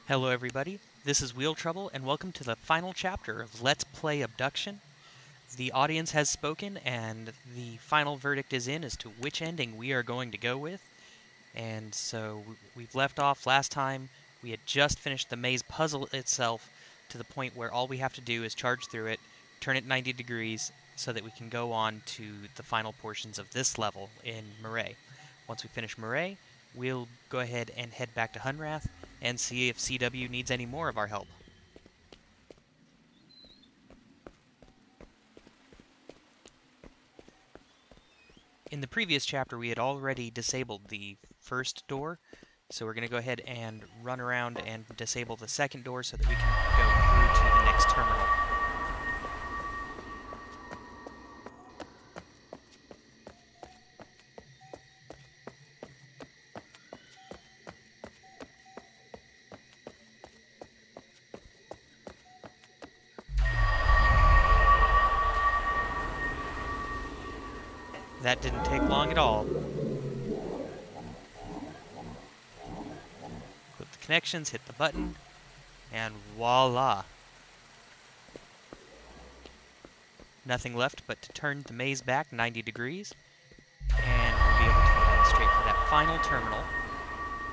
Hello everybody, this is Wheel Trouble and welcome to the final chapter of Let's Play Obduction. The audience has spoken and the final verdict is in as to which ending we are going to go with. And so we've left off last time. We had just finished the maze puzzle itself to the point where all we have to do is charge through it, turn it 90 degrees so that we can go on to the final portions of this level in Murray. Once we finish Murray, we'll go ahead and head back to Hunrath and see if CW needs any more of our help. In the previous chapter, we had already disabled the first door, so we're going to go ahead and run around and disable the second door so that we can go through to the next terminal. That didn't take long at all. Click the connections, hit the button, and voila! Nothing left but to turn the maze back 90 degrees, and we'll be able to run straight for that final terminal,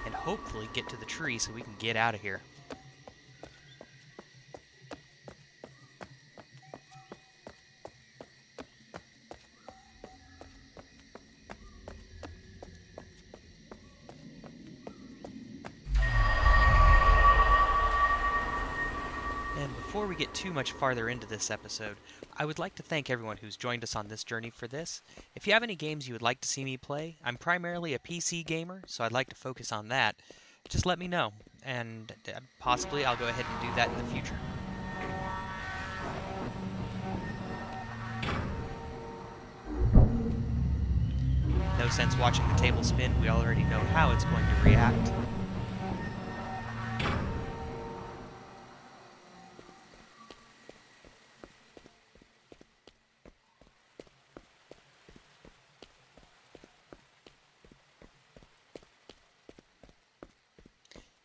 and hopefully get to the tree so we can get out of here. Before we get too much farther into this episode, I would like to thank everyone who's joined us on this journey for this. If you have any games you would like to see me play, I'm primarily a PC gamer, so I'd like to focus on that. Just let me know, and possibly I'll go ahead and do that in the future. No sense watching the table spin, we already know how it's going to react.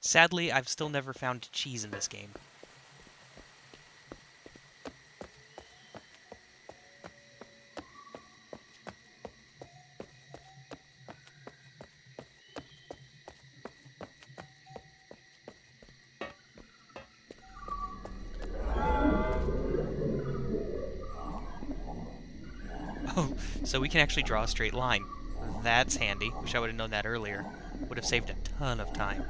Sadly, I've still never found cheese in this game. Oh, so we can actually draw a straight line. That's handy. Wish I would have known that earlier. Would have saved a ton of time.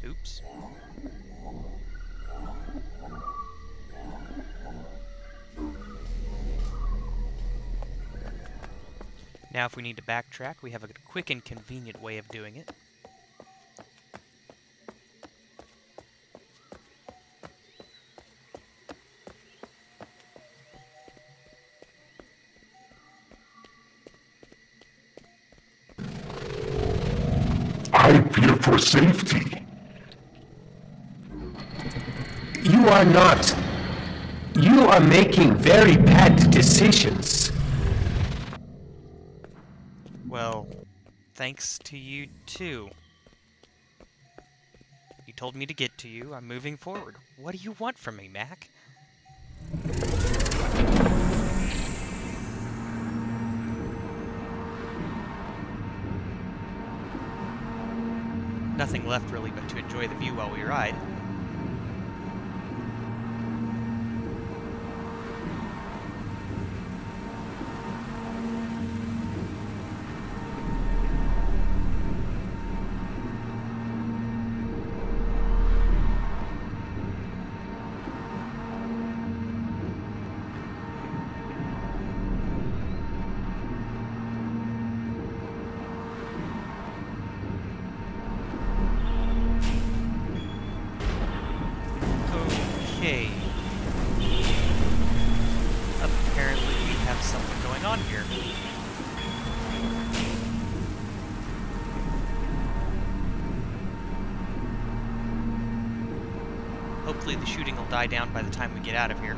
Oops. Now if we need to backtrack, we have a quick and convenient way of doing it. I fear for safety. You are not. You are making very bad decisions. Well, thanks to you too. You told me to get to you. I'm moving forward. What do you want from me, Mac? Nothing left really but to enjoy the view while we ride. Okay. Apparently we have something going on here. Hopefully the shooting will die down by the time we get out of here.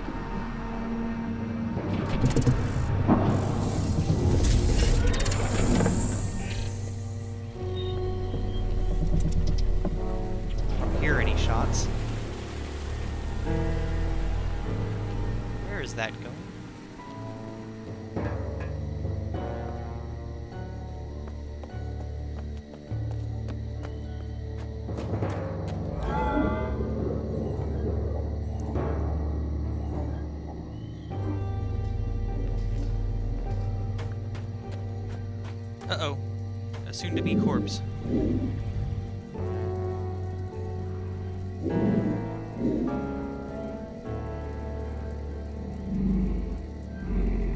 Uh-oh. A soon-to-be corpse.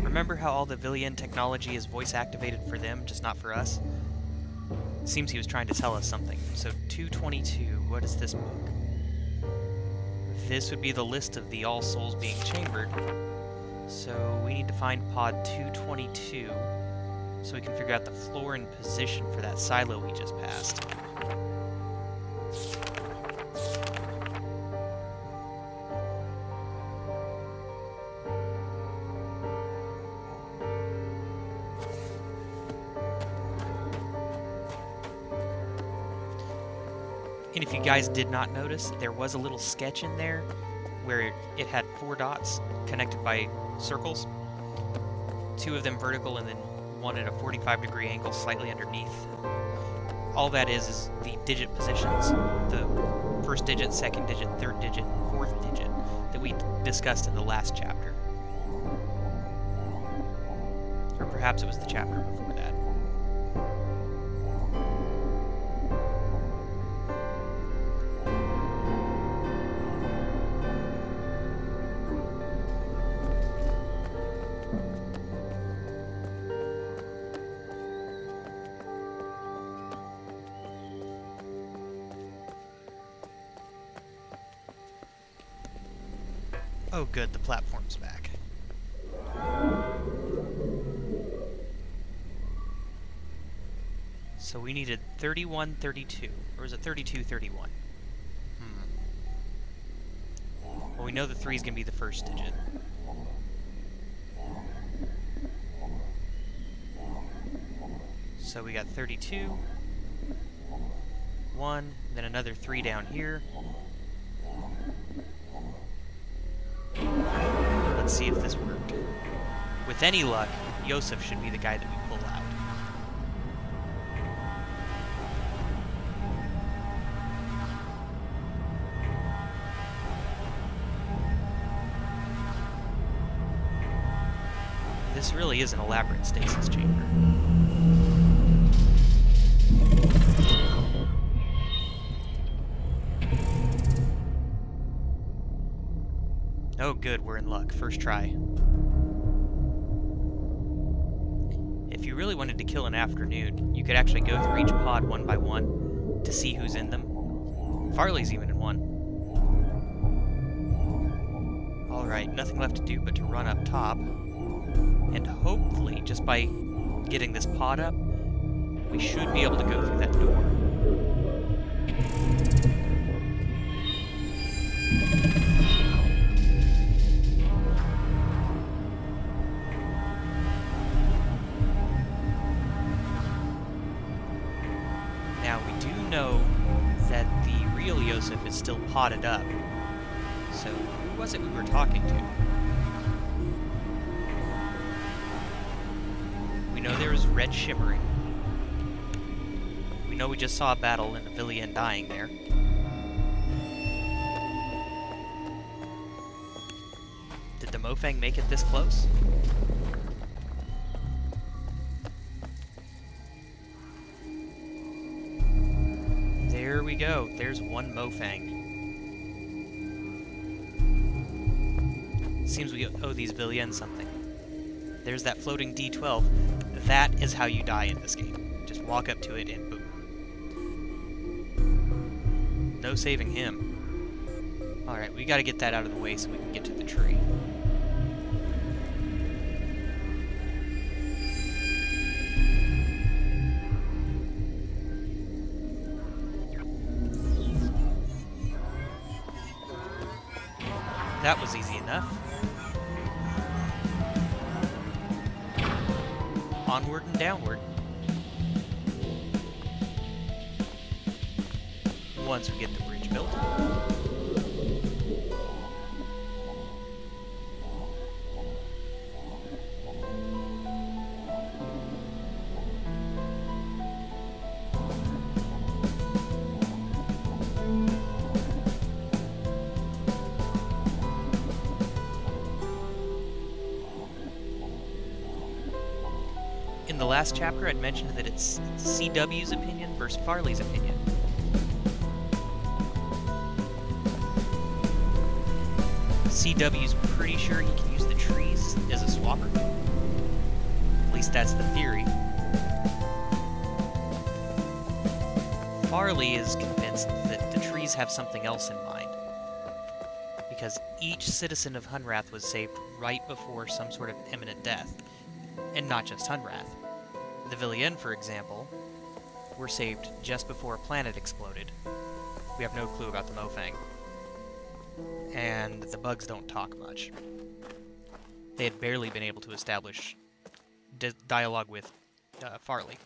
Remember how all the Villian technology is voice-activated for them, just not for us? Seems he was trying to tell us something. So 222, what is this book? This would be the list of the All Souls being chambered. So we need to find pod 222 so we can figure out the floor and position for that silo we just passed. And if you guys did not notice, there was a little sketch in there where it had 4 dots connected by circles. 2 of them vertical and then 1 at a 45-degree angle slightly underneath. All that is the digit positions. The first digit, second digit, third digit, fourth digit that we discussed in the last chapter. Or perhaps it was the chapter before that. Oh good, the platform's back. So we needed 3132, or is it 3231? Well, we know the 3 is going to be the first digit. So we got 32, 1, then another 3 down here. Let's see if this worked. With any luck, Yosef should be the guy that we pull out. This really is an elaborate stasis chamber. Oh good, we're in luck. First try. If you really wanted to kill an afternoon, you could actually go through each pod one by one to see who's in them. Farley's even in one. Alright, nothing left to do but to run up top. And hopefully, just by getting this pod up, we should be able to go through that door. Now, we do know that the real Yosef is still podded up. So, who was it we were talking to? We know there was red shimmering. We know we just saw a battle and a Villian dying there. Did the Mofang make it this close? There we go. There's one Mofang. Seems we owe these Villians something. There's that floating D12. That is how you die in this game. Just walk up to it and boom. No saving him. Alright, we gotta get that out of the way so we can get to the tree. That was easy enough. Onward and downward. Once we get the bridge built. In the last chapter, I'd mentioned that it's CW's opinion versus Farley's opinion. CW's pretty sure he can use the trees as a swapper. At least that's the theory. Farley is convinced that the trees have something else in mind, because each citizen of Hunrath was saved right before some sort of imminent death, and not just Hunrath. The Villian, for example, were saved just before a planet exploded. We have no clue about the Mofang. And the bugs don't talk much. They had barely been able to establish dialogue with Farley.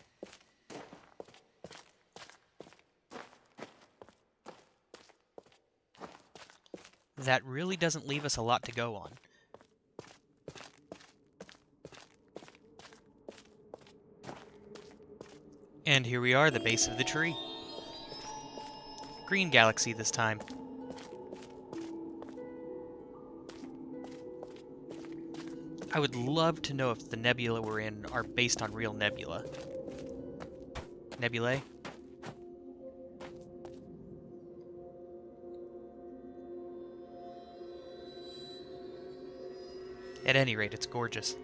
That really doesn't leave us a lot to go on. And here we are, the base of the tree. Green galaxy this time. I would love to know if the nebula we're in are based on real nebula. Nebulae? At any rate, it's gorgeous.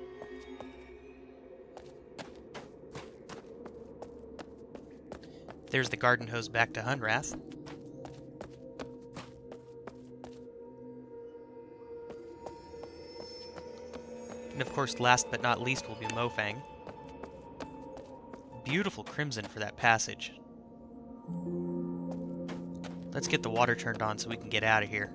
There's the garden hose back to Hunrath. And of course, last but not least will be Mofang. Beautiful crimson for that passage. Let's get the water turned on so we can get out of here.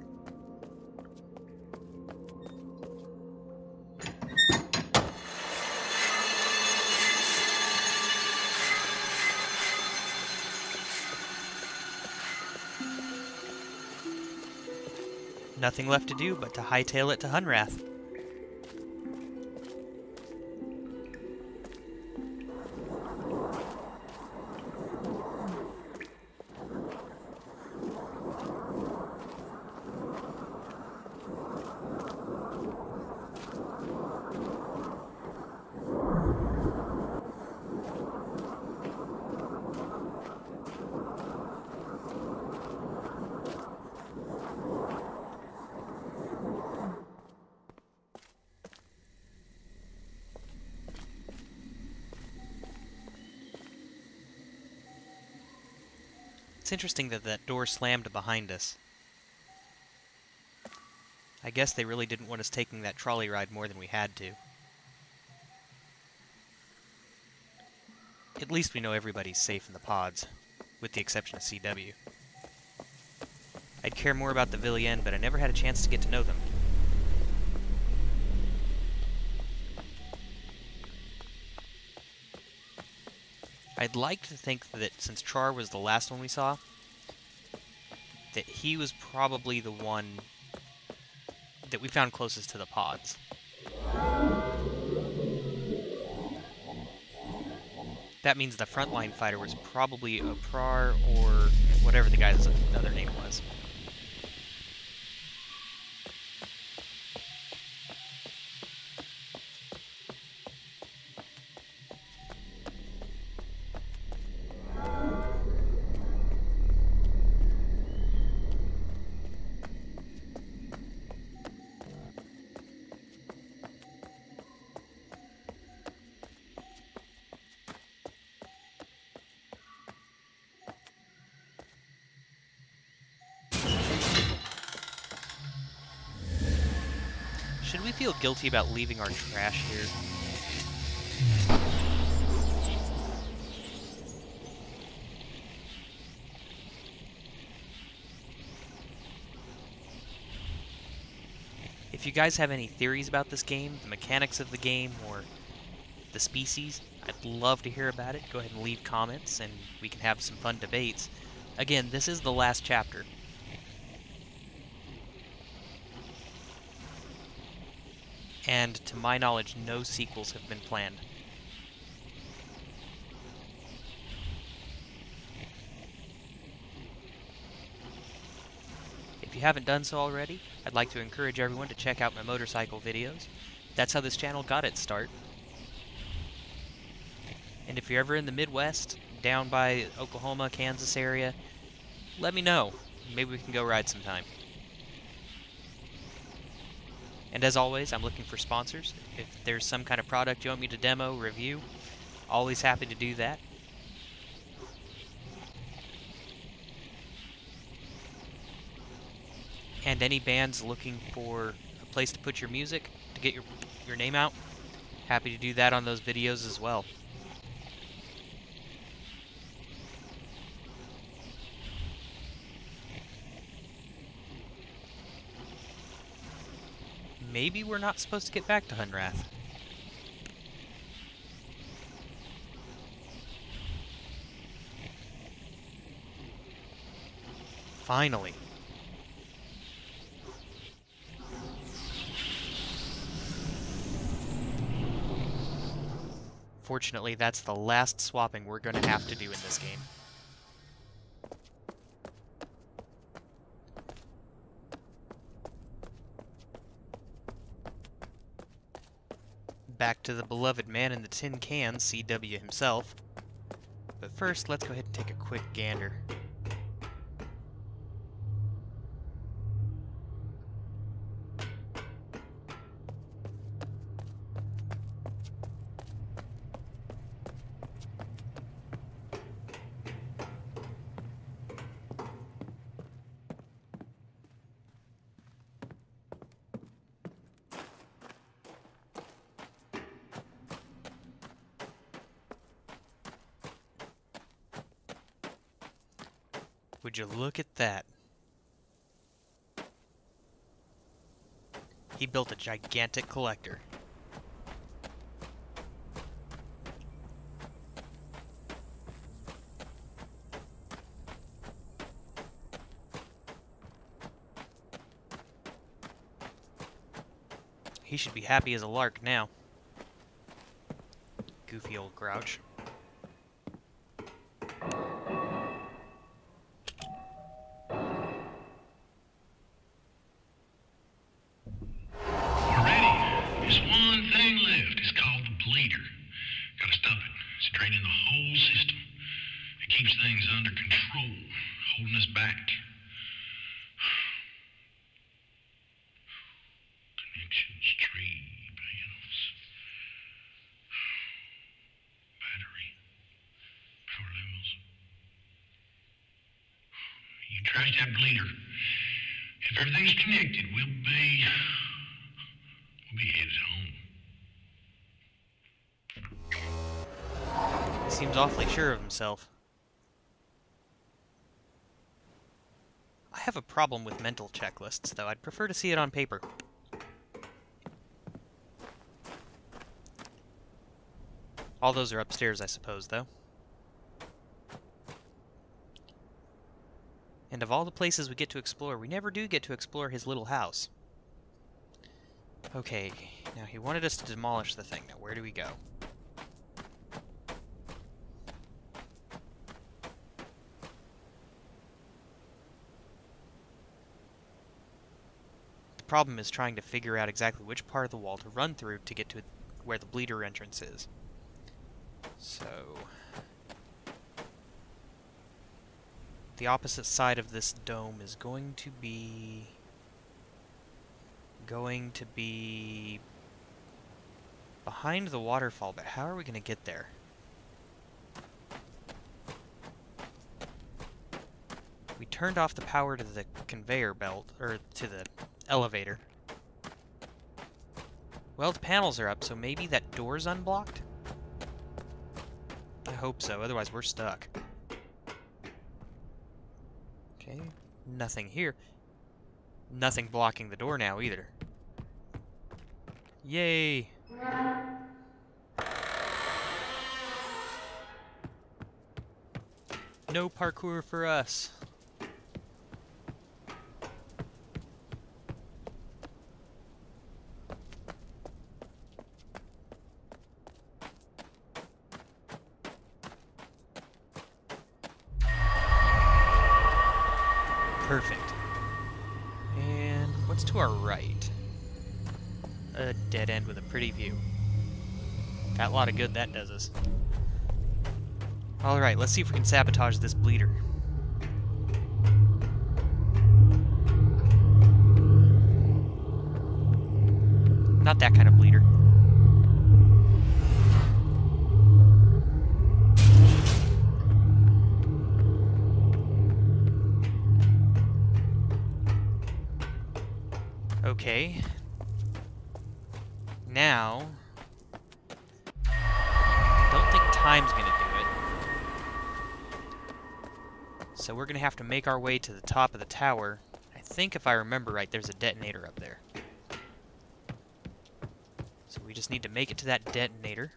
Nothing left to do but to hightail it to Hunrath. It's interesting that that door slammed behind us. I guess they really didn't want us taking that trolley ride more than we had to. At least we know everybody's safe in the pods, with the exception of CW. I'd care more about the Villian, but I never had a chance to get to know them. I'd like to think that since Char was the last one we saw, that he was probably the one that we found closest to the pods. That means the frontline fighter was probably Oprar or whatever the guy's other name was. Should we feel guilty about leaving our trash here? If you guys have any theories about this game, the mechanics of the game, or the species, I'd love to hear about it. Go ahead and leave comments and we can have some fun debates. Again, this is the last chapter. And to my knowledge, no sequels have been planned. If you haven't done so already, I'd like to encourage everyone to check out my motorcycle videos. That's how this channel got its start. And if you're ever in the Midwest, down by Oklahoma, Kansas area, let me know. Maybe we can go ride sometime. And as always, I'm looking for sponsors. If there's some kind of product you want me to demo, review, always happy to do that. And any bands looking for a place to put your music, to get your name out, happy to do that on those videos as well. Maybe we're not supposed to get back to Hunrath. Finally. Fortunately, that's the last swapping we're going to have to do in this game. Back to the beloved man in the tin can, CW himself. But first, let's go ahead and take a quick gander. Would you look at that? He built a gigantic collector. He should be happy as a lark now. Goofy old grouch. Trace that bleeder. If everything's connected, we'll be headed home. He seems awfully sure of himself. I have a problem with mental checklists, though. I'd prefer to see it on paper. All those are upstairs, I suppose, though. And of all the places we get to explore, we never do get to explore his little house. Okay, now he wanted us to demolish the thing. Now where do we go? The problem is trying to figure out exactly which part of the wall to run through to get to where the bleeder entrance is. So... the opposite side of this dome is going to be behind the waterfall, but how are we going to get there? We turned off the power to the conveyor belt, or to the elevator. Well, the panels are up, so maybe that door's unblocked? I hope so, otherwise we're stuck. Okay, nothing here. Nothing blocking the door now, either. Yay! No parkour for us. Perfect. And what's to our right? A dead end with a pretty view. Got a lot of good that does us. Alright, let's see if we can sabotage this bleeder. Not that kind of bleeder. Okay. Now, I don't think time's gonna do it. So we're gonna have to make our way to the top of the tower. I think if I remember right, there's a detonator up there. So we just need to make it to that detonator.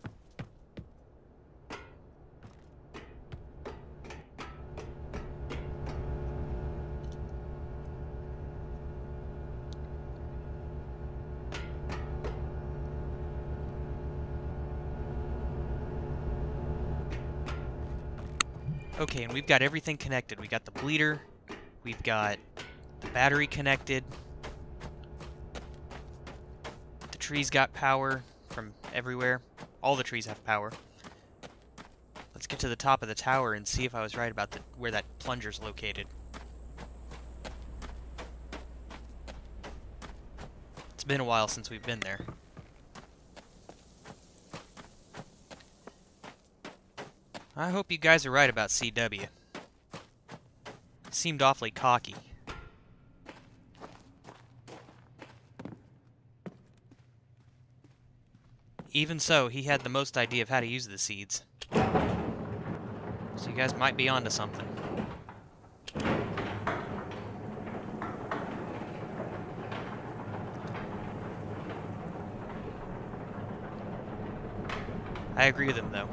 Okay, and we've got everything connected. We got the bleeder, we've got the battery connected, the trees got power from everywhere. All the trees have power. Let's get to the top of the tower and see if I was right about where that plunger's located. It's been a while since we've been there. I hope you guys are right about CW. Seemed awfully cocky. Even so, he had the most idea of how to use the seeds. So you guys might be onto something. I agree with him, though.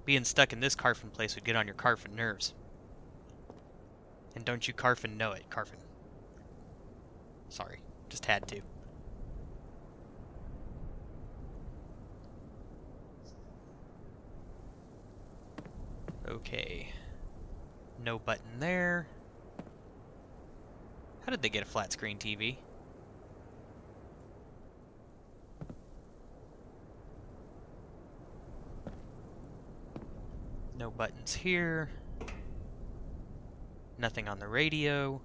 Being stuck in this Carfin place would get on your Carfin nerves. And don't you Carfin know it, Carfin. Sorry, just had to. Okay. No button there. How did they get a flat screen TV? No buttons here. Nothing on the radio.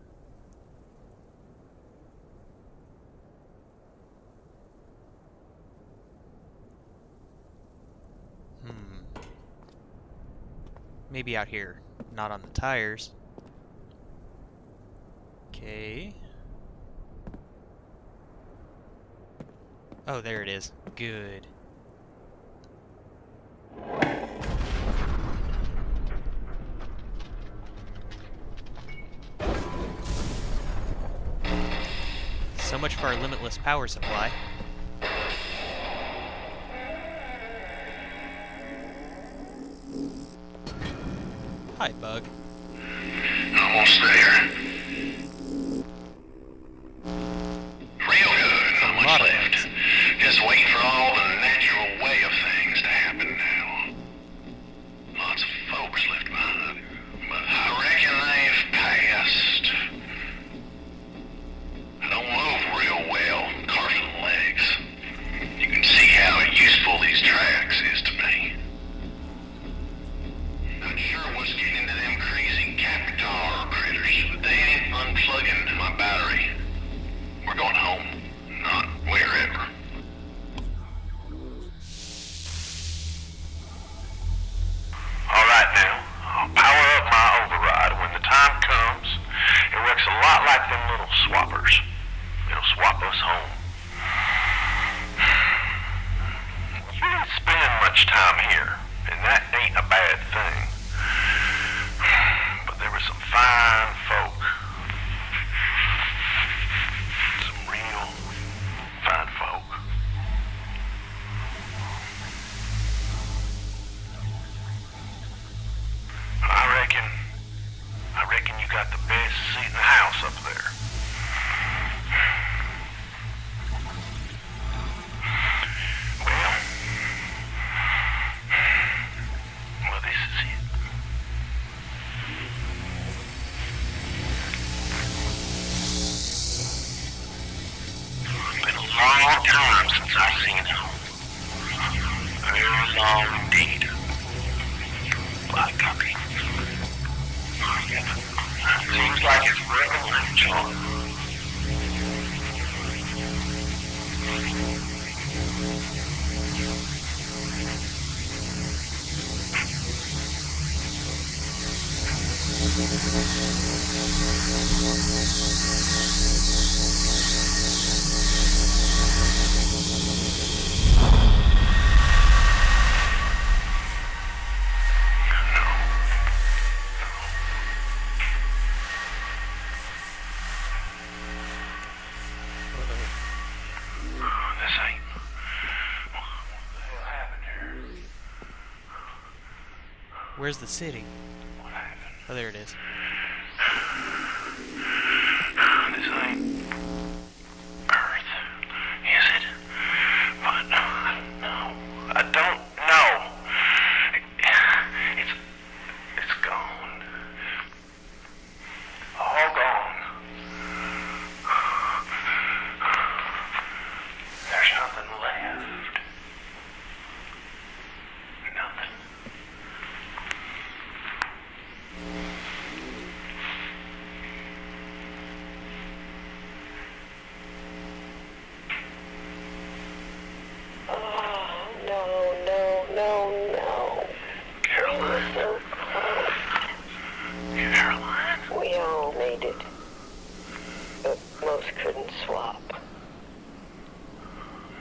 Maybe out here. Not on the tires. Okay. Oh, there it is. Good. So much for our limitless power supply. Hi, Bug. Almost there. Real good. Not much left. Just waiting for all the natural way of things to happen now. Lots of folks left behind, but I reckon they've passed. I don't move real well, Carson legs. You can see how useful these tracks is to me. Not sure what's getting into them crazy Capitar critters, but they ain't unplugging my battery. We're going home, not wherever. Alright now, I'll power up my override. When the time comes, it works a lot like them little swappers. It'll swap us home. You didn't spend much time here, and that ain't a bad thing. But there were some fine folk. Some real fine folk. I reckon you got the best seat in the house up there. Well, this is it. Been a long time since I've seen him. Very long indeed. Copy. Seems like it's residential. This ain't. What the hell happened here? Where's the city? What happened? Oh, there it is. This ain't Earth, is it? But no, I don't know. It's gone. All gone. There's nothing left. Nothing. No. Caroline. So close. Caroline. We all made it. But most couldn't swap.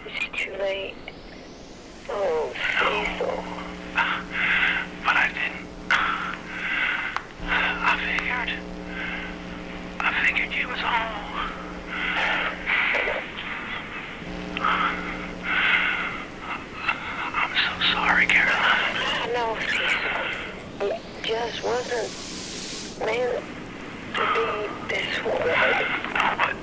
It's too late. Oh, Cecil. But I didn't. I figured you was home. I'm so sorry, Caroline. No, Cecil. It just wasn't meant to be this way. No, but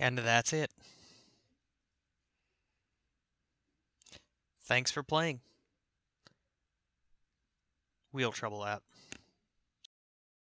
And that's it. Thanks for playing. Wheel Trouble app.